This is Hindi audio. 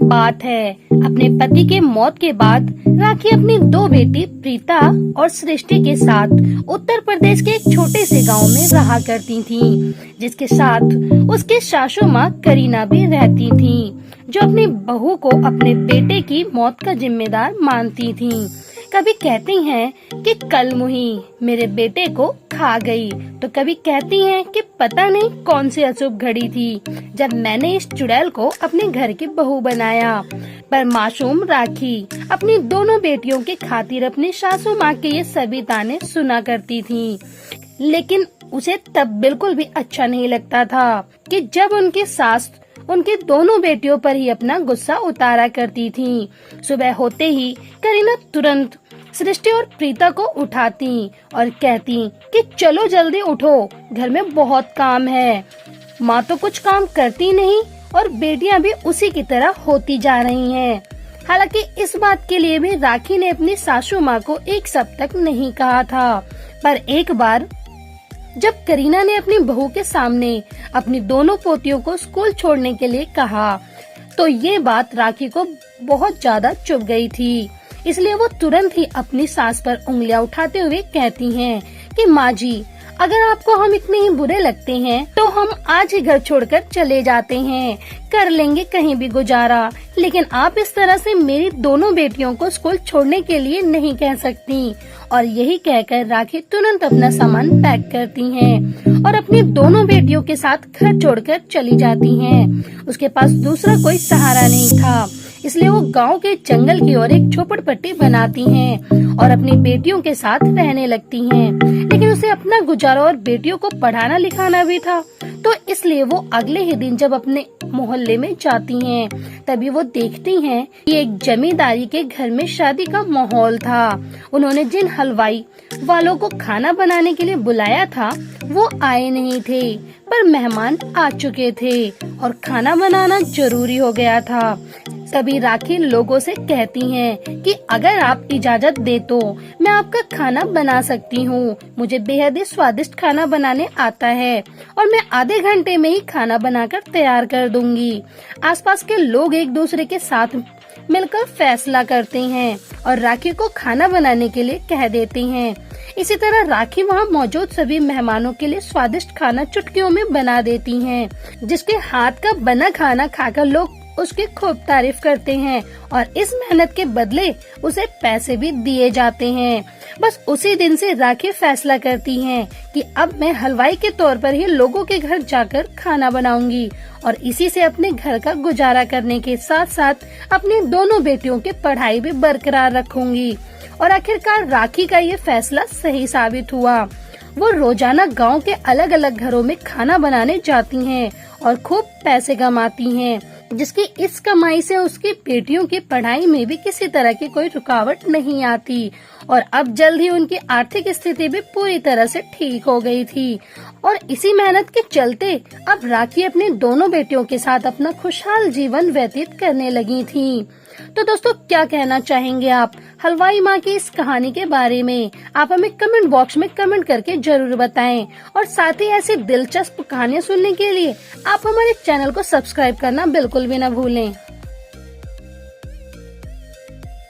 बात है। अपने पति के मौत के बाद राखी अपनी दो बेटी प्रीता और सृष्टि के साथ उत्तर प्रदेश के एक छोटे से गांव में रहा करती थीं, जिसके साथ उसके सासू माँ करीना भी रहती थीं, जो अपनी बहू को अपने बेटे की मौत का जिम्मेदार मानती थीं। कभी कहती हैं कि कल मुही मेरे बेटे को खा गई, तो कभी कहती हैं कि पता नहीं कौन सी अशुभ घड़ी थी जब मैंने इस चुड़ैल को अपने घर की बहू बनाया। पर मासूम राखी अपनी दोनों बेटियों के खातिर अपनी सासू माँ के ये सभी ताने सुना करती थी, लेकिन उसे तब बिल्कुल भी अच्छा नहीं लगता था कि जब उनकी सास उनकी दोनों बेटियों पर ही अपना गुस्सा उतारा करती थी। सुबह होते ही करीना तुरंत सृष्टि और प्रीता को उठाती और कहती कि चलो जल्दी उठो, घर में बहुत काम है। माँ तो कुछ काम करती नहीं और बेटियां भी उसी की तरह होती जा रही हैं। हालांकि इस बात के लिए भी राखी ने अपनी सासू माँ को एक शब्द तक नहीं कहा था, पर एक बार जब करीना ने अपनी बहू के सामने अपनी दोनों पोतियों को स्कूल छोड़ने के लिए कहा, तो ये बात राखी को बहुत ज्यादा चुभ गई थी। इसलिए वो तुरंत ही अपनी सास पर उंगलियां उठाते हुए कहती हैं कि माँ जी, अगर आपको हम इतने ही बुरे लगते हैं तो हम आज ही घर छोड़कर चले जाते हैं, कर लेंगे कहीं भी गुजारा, लेकिन आप इस तरह से मेरी दोनों बेटियों को स्कूल छोड़ने के लिए नहीं कह सकती। और यही कहकर राखी तुरंत अपना सामान पैक करती हैं और अपनी दोनों बेटियों के साथ घर छोड़कर चली जाती हैं। उसके पास दूसरा कोई सहारा नहीं था, इसलिए वो गांव के जंगल की ओर एक झोपड़पट्टी बनाती हैं और अपनी बेटियों के साथ रहने लगती हैं। लेकिन उसे अपना गुजारा और बेटियों को पढ़ाना लिखाना भी था, तो इसलिए वो अगले ही दिन जब अपने मोहल्ले में जाती हैं, तभी वो देखती हैं कि एक जमींदारी के घर में शादी का माहौल था। उन्होंने जिन हलवाई वालों को खाना बनाने के लिए बुलाया था वो आए नहीं थे, पर मेहमान आ चुके थे और खाना बनाना जरूरी हो गया था। तभी राखी लोगों से कहती हैं कि अगर आप इजाजत दे तो मैं आपका खाना बना सकती हूँ। मुझे बेहद ही स्वादिष्ट खाना बनाने आता है और मैं आधे घंटे में ही खाना बनाकर तैयार कर दूंगी। आसपास के लोग एक दूसरे के साथ मिलकर फैसला करते हैं और राखी को खाना बनाने के लिए कह देते हैं। इसी तरह राखी वहाँ मौजूद सभी मेहमानों के लिए स्वादिष्ट खाना चुटकियों में बना देती हैं, जिसके हाथ का बना खाना खाकर लोग उसकी खूब तारीफ करते हैं और इस मेहनत के बदले उसे पैसे भी दिए जाते हैं। बस उसी दिन से राखी फैसला करती हैं कि अब मैं हलवाई के तौर पर ही लोगों के घर जाकर खाना बनाऊंगी और इसी से अपने घर का गुजारा करने के साथ साथ अपनी दोनों बेटियों की पढ़ाई भी बरकरार रखूंगी। और आखिरकार राखी का ये फैसला सही साबित हुआ। वो रोजाना गांव के अलग अलग घरों में खाना बनाने जाती हैं और खूब पैसे कमाती हैं, जिसकी इस कमाई से उसकी बेटियों की पढ़ाई में भी किसी तरह की कोई रुकावट नहीं आती और अब जल्द ही उनकी आर्थिक स्थिति भी पूरी तरह से ठीक हो गई थी। और इसी मेहनत के चलते अब राखी अपनी दोनों बेटियों के साथ अपना खुशहाल जीवन व्यतीत करने लगी थी। तो दोस्तों, क्या कहना चाहेंगे आप हलवाई माँ की इस कहानी के बारे में? आप हमें कमेंट बॉक्स में कमेंट करके जरूर बताएं और साथ ही ऐसी दिलचस्प कहानियाँ सुनने के लिए आप हमारे चैनल को सब्सक्राइब करना बिल्कुल भी न भूलें।